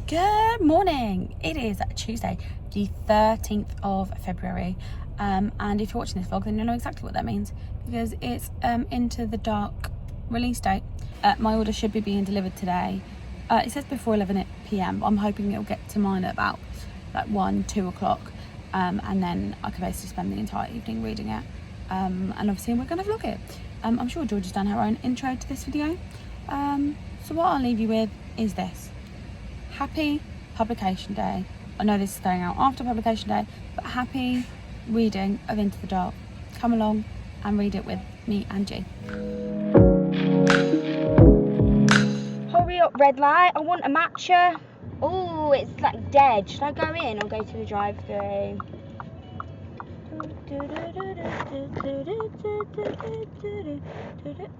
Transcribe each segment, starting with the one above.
Good morning. It is Tuesday, the 13th of February. And if you're watching this vlog, then you'll know exactly what that means because it's Into the Dark release date. My order should be being delivered today. It says before 11 p.m. I'm hoping it'll get to mine at about like 2 o'clock. And then I can basically spend the entire evening reading it. And obviously we're going to vlog it. I'm sure George has done her own intro to this video. So what I'll leave you with is this. Happy publication day. I know this is going out after publication day, but happy reading of Into the Dark. Come along and read it with me and G. Hurry up, red light. I want a matcha. Oh, it's like dead. Should I go in or go to the drive-thru?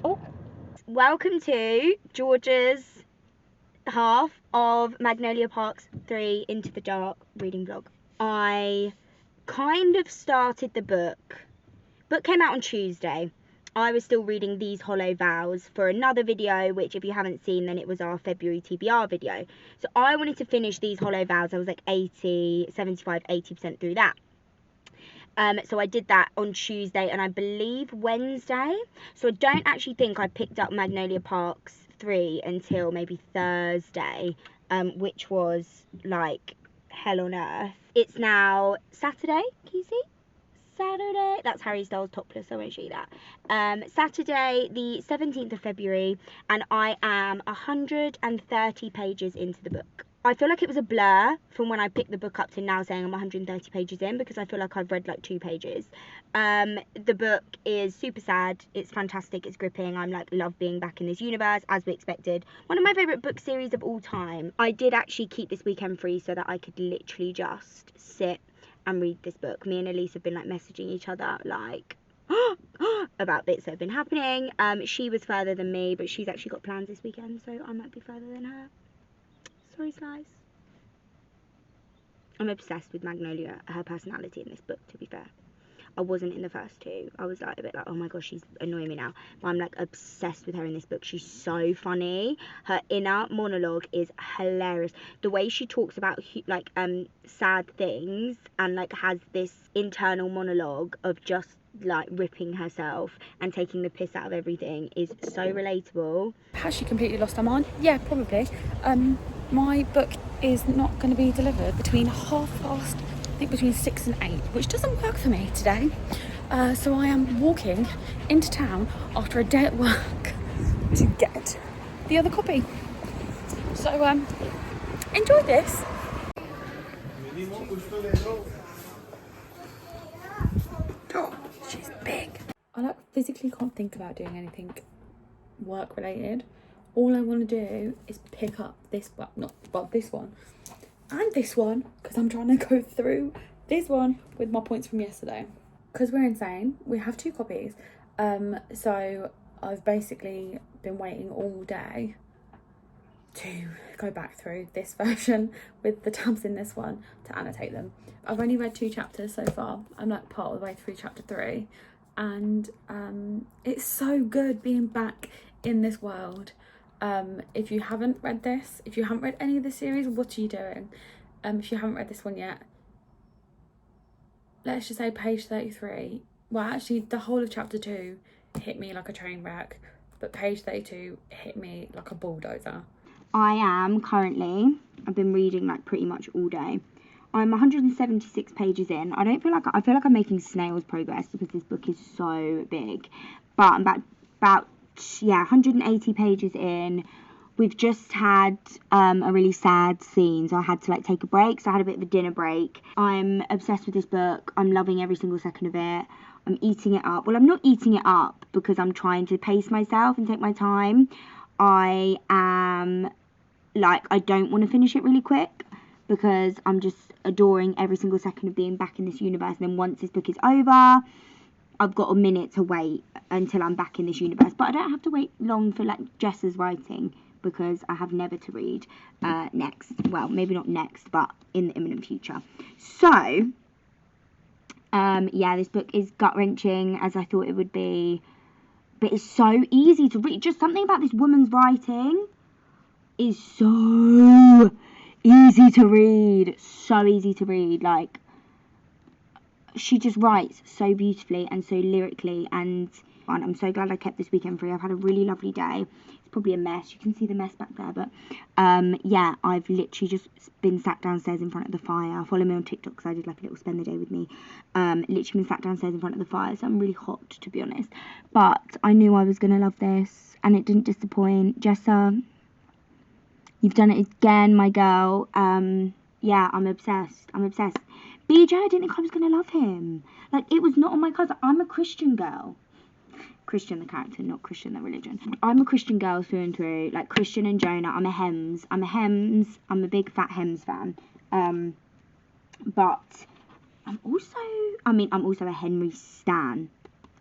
Oh, welcome to George's half of Magnolia Park's 3 Into the Dark reading vlog. I kind of started the book. Book came out on Tuesday. I was still reading These Hollow Vows for another video, which if you haven't seen, then it was our February TBR video. So I wanted to finish These Hollow Vows. I was like 80% through that. So I did that on Tuesday and I believe Wednesday. So I don't actually think I picked up Magnolia Park's 3 until maybe Thursday, which was like hell on earth. It's now Saturday. Can you see? Saturday. That's Harry Styles topless, so I won't show you that. Saturday the 17th of February, and I am 130 pages into the book. I feel like it was a blur from when I picked the book up to now saying I'm 130 pages in, because I feel like I've read like 2 pages. The book is super sad. It's fantastic. It's gripping. I'm like, love being back in this universe, as we expected. One of my favourite book series of all time. I did actually keep this weekend free so that I could literally just sit and read this book. Me and Elise have been like messaging each other like about bits that have been happening. She was further than me, but she's actually got plans this weekend, so I might be further than her. Sorry, Slice. I'm obsessed with Magnolia, her personality in this book, to be fair. I wasn't in the first 2. I was like a bit like, oh my gosh, she's annoying me now. But I'm like obsessed with her in this book. She's so funny. Her inner monologue is hilarious. The way she talks about like sad things and like has this internal monologue of just like ripping herself and taking the piss out of everything is so relatable. Has she completely lost her mind? Yeah, probably. My book is not going to be delivered between 6 and 8, which doesn't work for me today. So I am walking into town after a day at work to get the other copy. So enjoy this. Oh, she's big. I like physically can't think about doing anything work related. All I want to do is pick up this one, this one and this one, because I'm trying to go through this one with my points from yesterday. Because we're insane. We have 2 copies. So I've basically been waiting all day to go back through this version with the tabs in this one to annotate them. I've only read 2 chapters so far. I'm like part of the way through chapter 3. And it's so good being back in this world. If you haven't read this, if you haven't read any of the series, what are you doing? If you haven't read this one yet, let's just say page 33. Well, actually, the whole of chapter 2 hit me like a train wreck, but page 32 hit me like a bulldozer. I am currently, I've been reading like pretty much all day. I'm 176 pages in. I feel like I'm making snail's progress because this book is so big. But I'm about 180 pages in. We've just had a really sad scene, so I had to like take a break. So I had a bit of a dinner break. I'm obsessed with this book. I'm loving every single second of it. I'm eating it up. Well, I'm not eating it up because I'm trying to pace myself and take my time. I am like, I don't want to finish it really quick because I'm just adoring every single second of being back in this universe. And then once this book is over, I've got a minute to wait until I'm back in this universe. But I don't have to wait long for like Jessa's writing, because I have never to read next. Well, maybe not next, but in the imminent future. So, yeah, this book is gut-wrenching, as I thought it would be. But it's so easy to read. Just something about this woman's writing is so easy to read, so easy to read. Like, she just writes so beautifully and so lyrically, and I'm so glad I kept this weekend free. I've had a really lovely day. It's probably a mess. You can see the mess back there, but yeah, I've literally just been sat downstairs in front of the fire. Follow me on TikTok because I did like a little spend the day with me. Literally been sat downstairs in front of the fire, so I'm really hot, to be honest. But I knew I was gonna love this, and it didn't disappoint. Jessa, you've done it again, my girl. Yeah, I'm obsessed. BJ, I didn't think I was gonna love him. Like, it was not on my cards. I'm a Christian girl. Christian the character, not Christian the religion. I'm a Christian girl through and through. Like, Christian and Jonah. I'm a Hems. I'm a big fat Hems fan. But I'm also a Henry stan.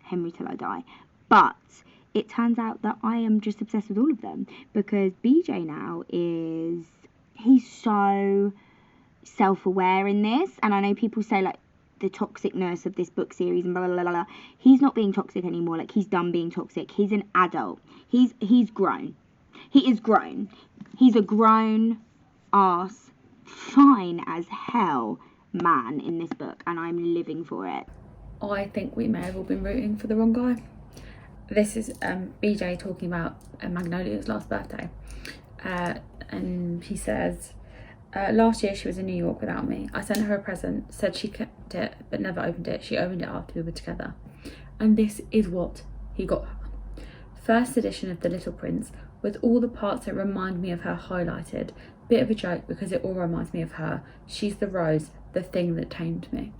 Henry till I die. But it turns out that I am just obsessed with all of them, because BJ now he's so self-aware in this, and I know people say like the toxicness of this book series and blah blah blah blah. He's not being toxic anymore. Like, he's done being toxic. He's an adult. He's grown. He is grown. He's a grown ass, fine as hell man in this book, and I'm living for it. I think we may have all been rooting for the wrong guy. This is BJ talking about Magnolia's last birthday, and he says, last year she was in New York without me. I sent her a present, said she kept it but never opened it. She opened it after we were together, and this is what he got her. First edition of The Little Prince, with all the parts that remind me of her highlighted. Bit of a joke because it all reminds me of her. She's the rose, the thing that tamed me.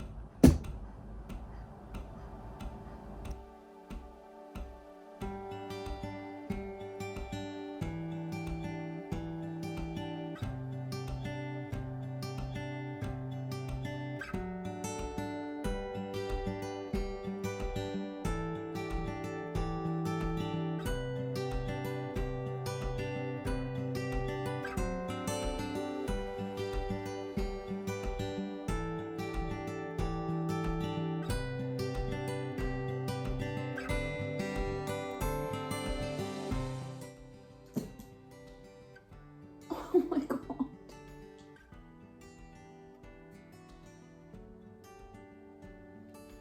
Oh my god.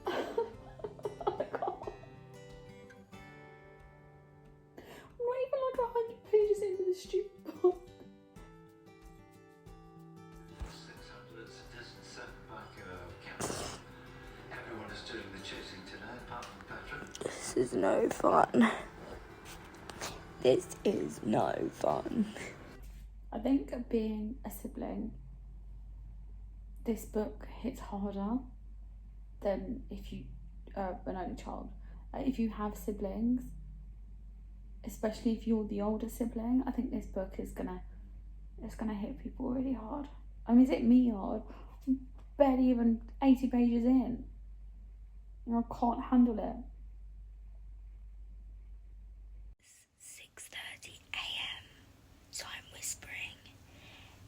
Oh my god. I'm not even like 100 pages into the stupid book. 600, it doesn't sound like a council. Everyone is doing the chasing today, apart from Patrick. This is no fun. This is no fun. I think being a sibling, this book hits harder than if you are an only child. If you have siblings, especially if you're the older sibling, I think this book is gonna hit people really hard. I mean, it's hit me hard. I'm barely even 80 pages in, and I can't handle it. 6:30 a.m. So I'm whispering.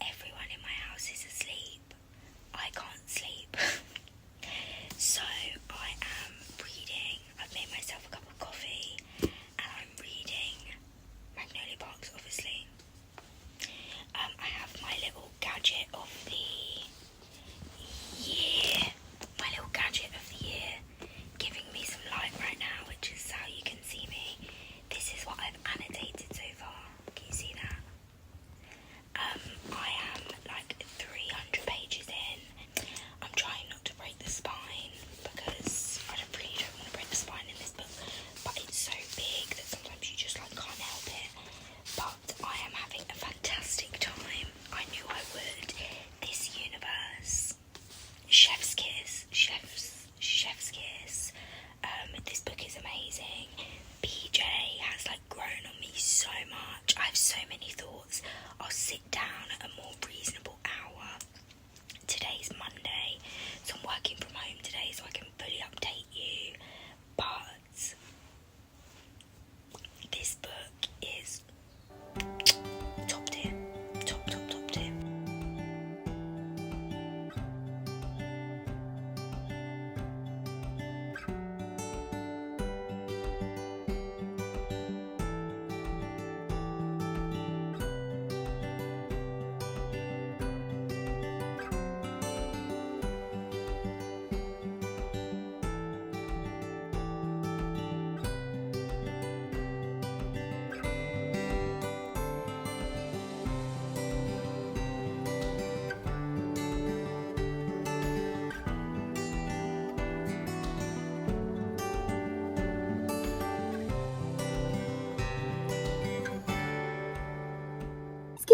Everyone in my house is asleep. I can't sleep. So I am reading. I've made myself a cup of coffee and I'm reading Magnolia Parks, obviously. I have my little gadget of the year. Giving me some light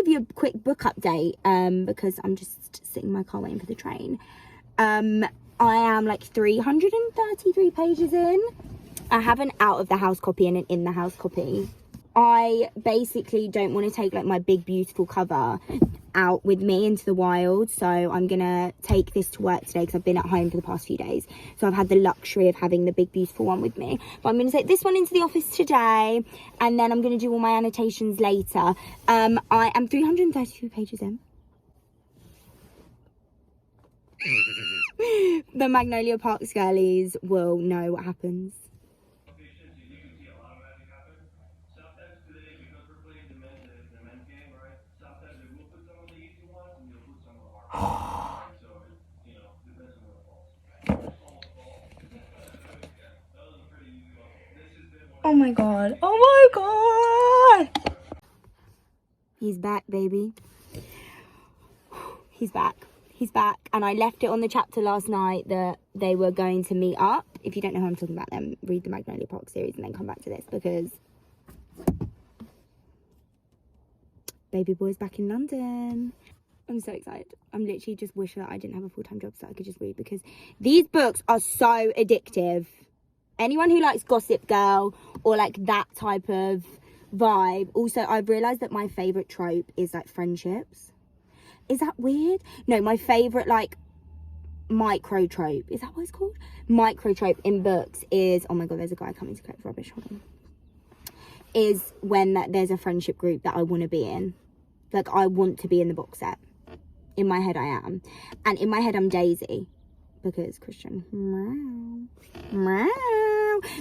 give you a quick book update because I'm just sitting in my car waiting for the train. I am like 333 pages in. I have an out of the house copy and an in the house copy. I basically don't want to take like my big beautiful cover out with me into the wild, so I'm gonna take this to work today because I've been at home for the past few days, so I've had the luxury of having the big beautiful one with me. But I'm gonna take this one into the office today, and then I'm gonna do all my annotations later. I am 332 pages in. The Magnolia Parks girlies will know what happens. Oh my god. Oh my god. He's back, baby. He's back. He's back. And I left it on the chapter last night that they were going to meet up. If you don't know who I'm talking about, then read the Magnolia Park series and then come back to this, because baby boy's back in London. I'm so excited. I'm literally just wishing that I didn't have a full-time job so I could just read, because these books are so addictive. Anyone who likes Gossip Girl or like that type of vibe. Also, I've realised that my favourite trope is like friendships. Is that weird? No, my favourite like micro trope, is that what it's called? Micro trope in books is, oh my god, there's a guy coming to collect rubbish, hold on. Is when there's a friendship group that I want to be in. Like, I want to be in the box set. In my head I am. And in my head I'm Daisy. Because Christian.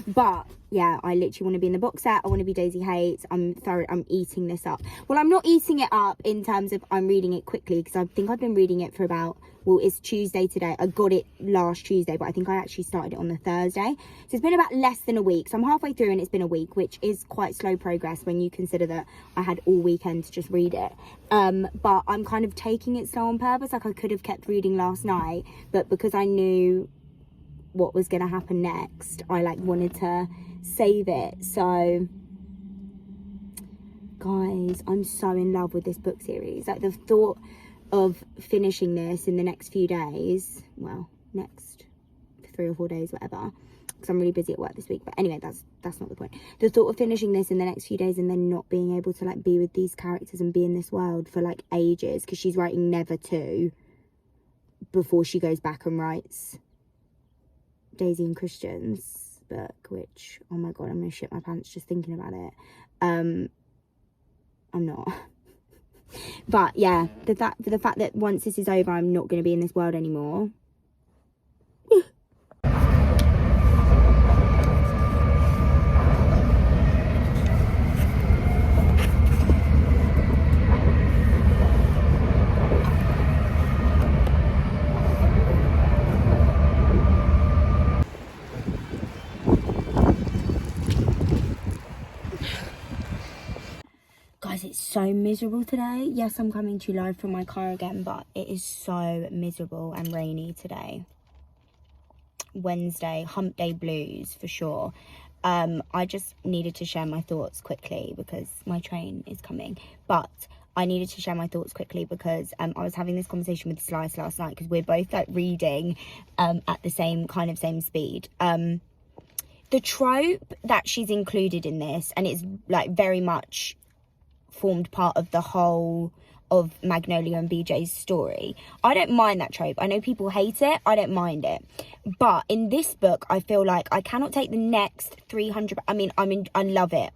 But yeah, I literally want to be in the box set. I want to be Daisy Hates. I'm eating this up. Well, I'm not eating it up in terms of I'm reading it quickly, because I think I've been reading it for about, well, it's Tuesday today. I got it last Tuesday, but I think I actually started it on the Thursday. So it's been about less than a week. So I'm halfway through and it's been a week, which is quite slow progress when you consider that I had all weekend to just read it. But I'm kind of taking it slow on purpose. Like, I could have kept reading last night, but because I knew what was going to happen next, I like wanted to save it. So guys, I'm so in love with this book series. Like, the thought of finishing this in the next few days, well, next 3 or 4 days, whatever, because I'm really busy at work this week, but anyway, that's not the point. The thought of finishing this in the next few days and then not being able to like be with these characters and be in this world for like ages, because she's writing Never To before she goes back and writes Daisy and Christian's book, which, oh my god, I'm gonna shit my pants just thinking about it. I'm not. But yeah, the fact that once this is over, I'm not going to be in this world anymore. Guys, it's so miserable today. Yes, I'm coming to you live from my car again, but it is so miserable and rainy today. Wednesday, hump day blues for sure. I just needed to share my thoughts quickly because my train is coming. But I needed to share my thoughts quickly because I was having this conversation with Slice last night, because we're both like reading at the same speed. The trope that she's included in this, and it's like very much formed part of the whole of Magnolia and BJ's story. I don't mind that trope. I know people hate it. I don't mind it. But in this book, I feel like I cannot take the next 300. I mean, I love it.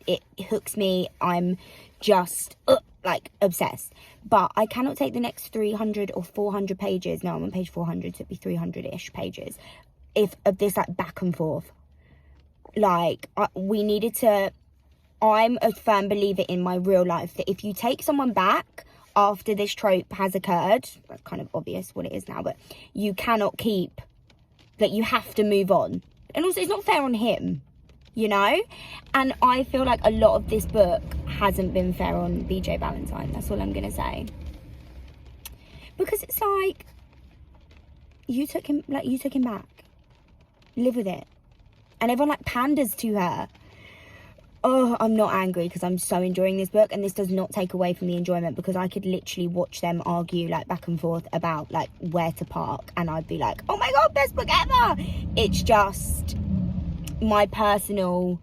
It hooks me. I'm just like obsessed. But I cannot take the next 300 or 400 pages. No, I'm on page 400, so it'd be 300-ish pages. If of this like back and forth. Like, we needed to. I'm a firm believer in my real life that if you take someone back after this trope has occurred, that's kind of obvious what it is now, but you cannot keep, like, you have to move on. And also, it's not fair on him, you know? And I feel like a lot of this book hasn't been fair on BJ Valentine. That's all I'm going to say. Because it's like, you took him back. Live with it. And everyone, like, panders to her. I'm not angry because I'm so enjoying this book, and this does not take away from the enjoyment, because I could literally watch them argue like back and forth about like where to park, and I'd be like, oh my god, best book ever. It's just my personal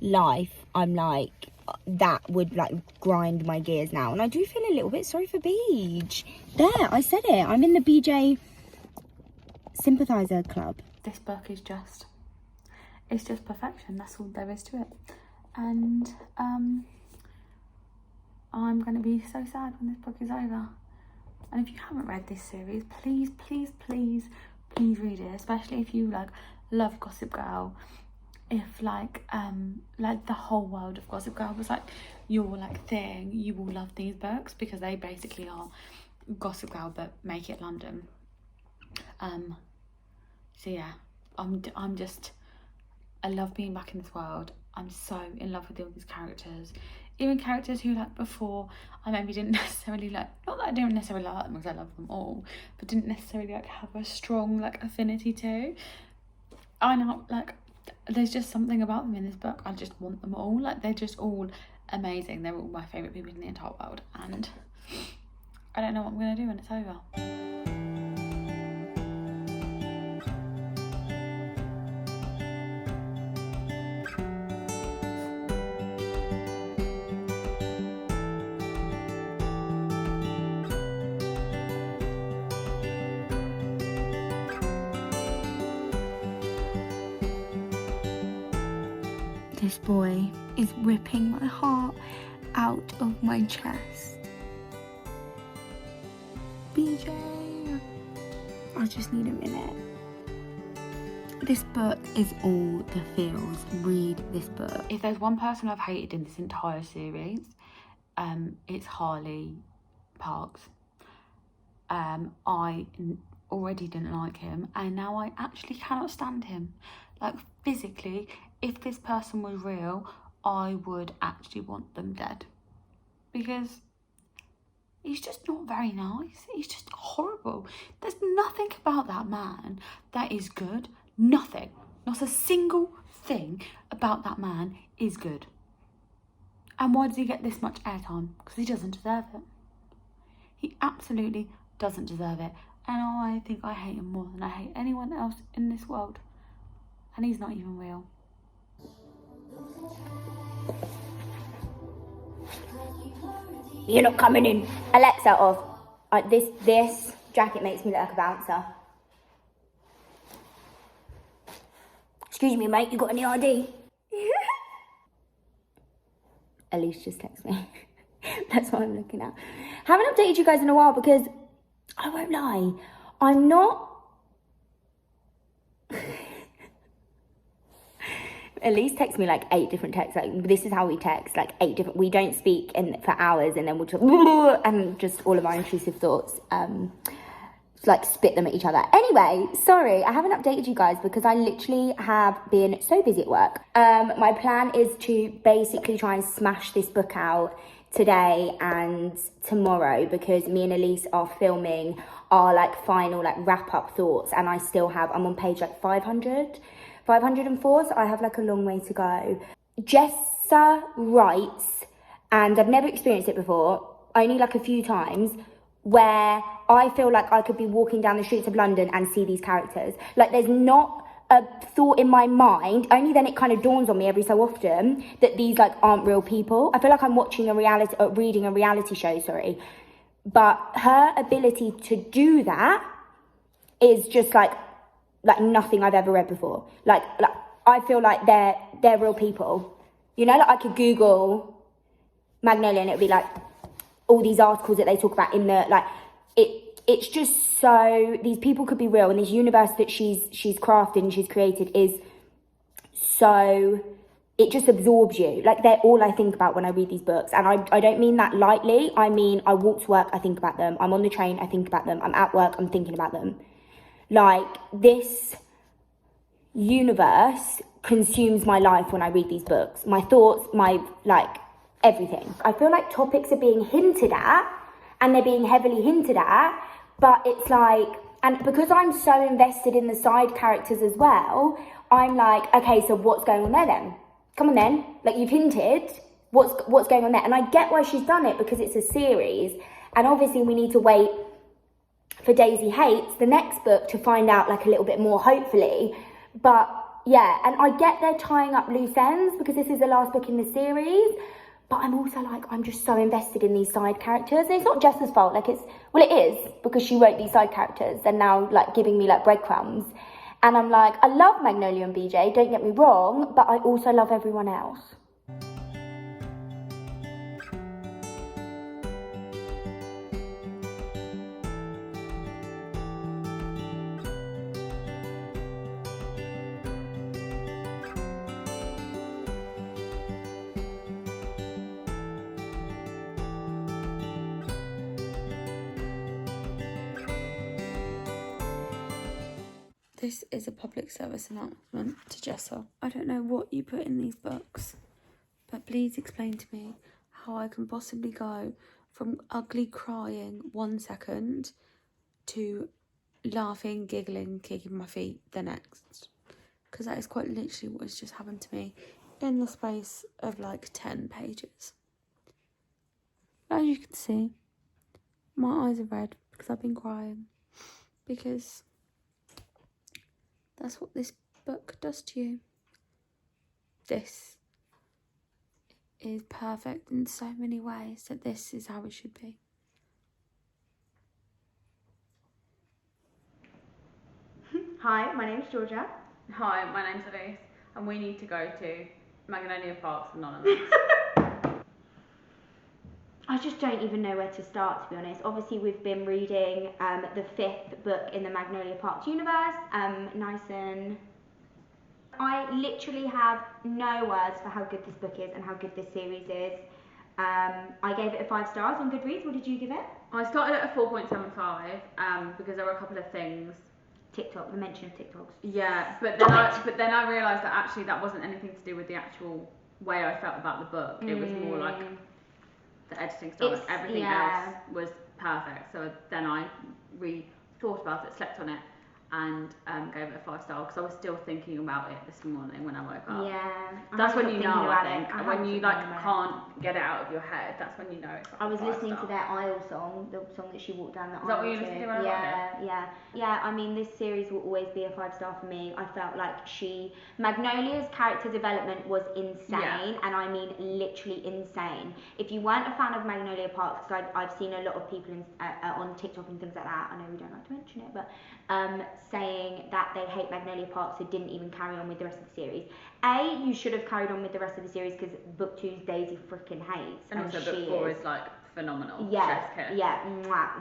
life, I'm like, that would like grind my gears now, and I do feel a little bit sorry for Beej. There, I said it, I'm in the BJ sympathiser club. This book is just, it's just perfection. That's all there is to it. And I'm going to be so sad when this book is over. And if you haven't read this series, please, please, please, please read it. Especially if you like love Gossip Girl. If like the whole world of Gossip Girl was like your like thing, you will love these books, because they basically are Gossip Girl but make it London. So yeah, I'm just, I love being back in this world. I'm so in love with all these characters, even characters who like before I maybe didn't necessarily like, not that I don't necessarily like them because I love them all, but didn't necessarily like have a strong like affinity to. I know like there's just something about them in this book. I just want them all. Like they're just all amazing. They're all my favourite people in the entire world, and I don't know what I'm gonna do when it's over. This boy is ripping my heart out of my chest. BJ, I just need a minute. This book is all the feels. Read this book. If there's one person I've hated in this entire series, it's Harley Parks. I already didn't like him, and now I actually cannot stand him. Like physically, if this person was real, I would actually want them dead, because he's just not very nice. He's just horrible. There's nothing about that man that is good. Nothing. Not a single thing about that man is good. And why does he get this much airtime? Because he doesn't deserve it. He absolutely doesn't deserve it. And I think I hate him more than I hate anyone else in this world. And he's not even real. You're not coming in. Alexa, off. This jacket makes me look like a bouncer. Excuse me, mate, you got any ID? Elise just texted me. That's what I'm looking at. Haven't updated you guys in a while because, I won't lie, I'm not... Elise texts me like 8 different texts. Like, this is how we text, like 8 different... We don't speak for hours, and then we'll just... And just all of our intrusive thoughts, like spit them at each other. Anyway, sorry, I haven't updated you guys because I literally have been so busy at work. My plan is to basically try and smash this book out today and tomorrow, because me and Elise are filming our like final like wrap up thoughts, and I still have, I'm on page like 504, so I have like a long way to go. Jessa writes, and I've never experienced it before, only like a few times, where I feel like I could be walking down the streets of London and see these characters. Like there's not a thought in my mind, only then it kind of dawns on me every so often that these like aren't real people. I feel like I'm watching a reality, reading a reality show, sorry. But her ability to do that is just like nothing I've ever read before. Like I feel like they're real people. You know, like I could Google Magnolia and it would be like all these articles that they talk about in the, like, it's just so, these people could be real, and this universe that she's crafted and she's created is so, it just absorbs you. Like, they're all I think about when I read these books, and I don't mean that lightly. I mean, I walk to work, I think about them. I'm on the train, I think about them. I'm at work, I'm thinking about them. Like, this universe consumes my life when I read these books. My thoughts, my, like, everything. I feel like topics are being hinted at, and they're being heavily hinted at, but it's like, and because I'm so invested in the side characters as well, I'm like, okay, so what's going on there then? come on then, like you've hinted what's going on there. And I get why she's done it, because it's a series, and obviously we need to wait for Daisy Hates, the next book, to find out like a little bit more, hopefully. But yeah, and I get they're tying up loose ends because this is the last book in the series, but I'm also like, I'm just so invested in these side characters. And it's not Jessa's fault, like it is, because she wrote these side characters and now like giving me like breadcrumbs. And I'm like, I love Magnolia and BJ, don't get me wrong, but I also love everyone else. This is a public service announcement to Jessa. I don't know what you put in these books, but please explain to me how I can possibly go from ugly crying 1 second to laughing, giggling, kicking my feet the next. Because that is quite literally what has just happened to me in the space of like 10 pages. As you can see, my eyes are red because I've been crying. Because that's what this book does to you. This is perfect in so many ways that this is how it should be. Hi, my name's Georgia. Hi, my name's Elise, and we need to go to Magnolia Parks Anonymous. I just don't even know where to start, to be honest. Obviously, we've been reading the 5th book in the Magnolia Parks universe, nice and... I literally have no words for how good this book is and how good this series is. I gave it a 5 stars on Goodreads. What did you give it? I started at a 4.75 because there were a couple of things. TikTok, the mention of TikToks. Yeah, but then I realised that actually that wasn't anything to do with the actual way I felt about the book. It was more like the editing style. Everything else was perfect. So then I thought about it, slept on it, and gave it a 5 star because I was still thinking about it this morning when I woke up. Yeah. That's when you know, I think. When you like can't get it out of your head, that's when you know it's like I was listening to their Aisle song, the song that she walked down the aisle. Is that what you listened to when I got here? Yeah, I mean, this series will always be a 5 star for me. I felt like Magnolia's character development was insane, and I mean literally insane. If you weren't a fan of Magnolia Parks, because I've seen a lot of people on TikTok and things like that, I know we don't like to mention it, but saying that they hate Magnolia Parks, so didn't even carry on with the rest of the series. You should have carried on with the rest of the series because book 2's Daisy freaking hates. And also book 4 is like phenomenal. Yeah,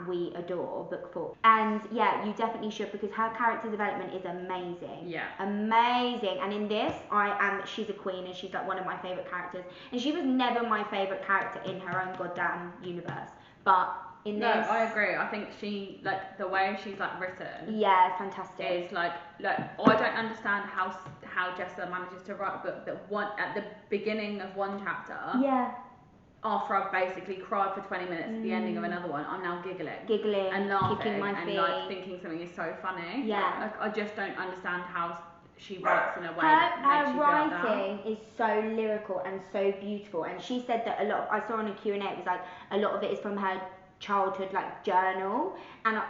we adore book 4. And yeah, you definitely should, because her character development is amazing. Yeah. Amazing. And in this, she's a queen and she's like one of my favourite characters. And she was never my favourite character in her own goddamn universe. But in this... No, I agree. I think she, like, the way she's like written... Yeah, fantastic. ...is like I don't understand how Jessa manages to write a book that at the beginning of one chapter... Yeah. After I've basically cried for 20 minutes at the ending of another one, I'm now giggling and laughing kicking my feet, and like thinking something is so funny. Yeah. Like, I just don't understand how she writes in a way that makes you feel like that. Her writing is so lyrical and so beautiful, and she said that I saw on a Q&A, it was like a lot of it is from her childhood like journal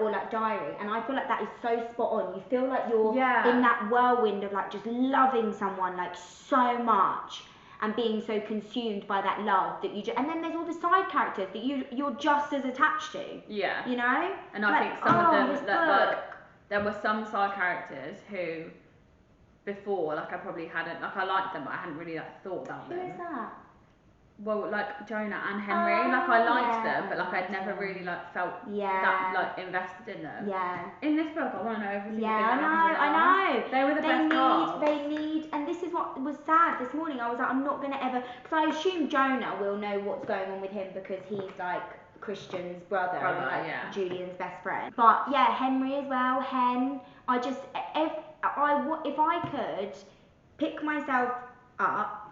or like diary, and I feel like that is so spot on. You feel like you're in that whirlwind of like just loving someone like so much and being so consumed by that love that and then there's all the side characters that you're just as attached to. Yeah. You know? And I think some of them there were some side characters who before like I probably hadn't I liked them but I hadn't really like thought about them. Who is that? Well, like Jonah and Henry, like I liked them, but like I'd never really like felt that like invested in them. Yeah. In this book, I want to know everything. I know. They were the best cast. They need, and this is what was sad this morning. I was like, I'm not gonna ever, because I assume Jonah will know what's going on with him because he's like Christian's brother and like Julian's best friend. But yeah, Henry as well. I just if I could pick myself up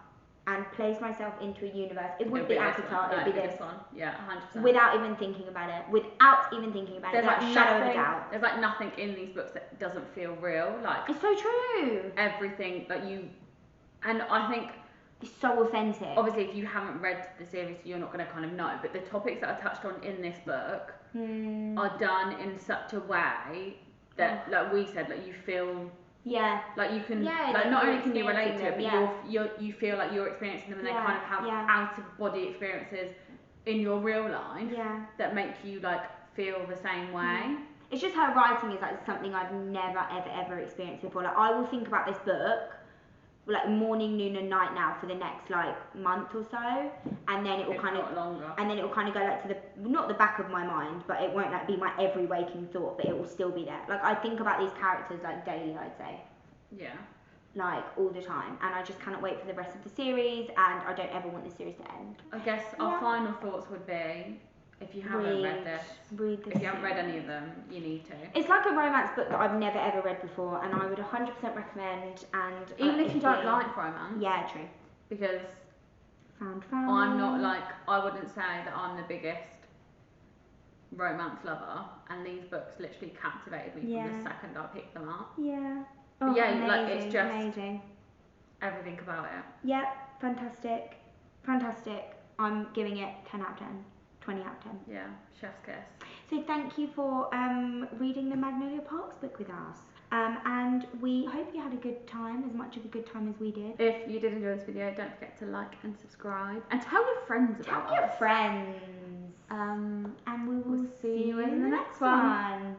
and place myself into a universe, it would be Avatar, it would be this one. Yeah, 100%. Without even thinking about it. There's like shadow of a doubt. There's like nothing in these books that doesn't feel real. Like it's so true. Everything that you, and I think It's so authentic. Obviously, if you haven't read the series, you're not going to kind of know. But the topics that are touched on in this book are done in such a way that, like we said, like you feel. Yeah. Like you can, Yeah, like like not you're only can you relate to it, but experiencing you feel like you're experiencing them, and they kind of have out of body experiences in your real life that make you like feel the same way. It's just her writing is like something I've never ever experienced before. Like I will think about this book like morning, noon, and night now for the next like month or so, and then it will kind of longer. And then it will kind of go like to the not the back of my mind, but it won't like be my every waking thought, but it will still be there. Like I think about these characters like daily, I'd say. Yeah. Like all the time, and I just cannot wait for the rest of the series, and I don't ever want the series to end. I guess our final thoughts would be, if you haven't read this, if you haven't read any of them, you need to. It's like a romance book that I've never ever read before, and I would 100% recommend. And even if you don't like romance. Yeah, true. Because found. I'm not like, I wouldn't say that I'm the biggest romance lover, and these books literally captivated me from the second I picked them up. Yeah. Oh, yeah, amazing, like it's just amazing. Everything about it. Yep, fantastic. I'm giving it 10 out of 10, 20 out of 10. Yeah, chef's kiss. So thank you for reading the Magnolia Parks book with us. And we hope you had a good time, as much of a good time as we did. If you did enjoy this video, don't forget to like and subscribe. And tell your friends about us. Tell your friends. And we will see you in the next one.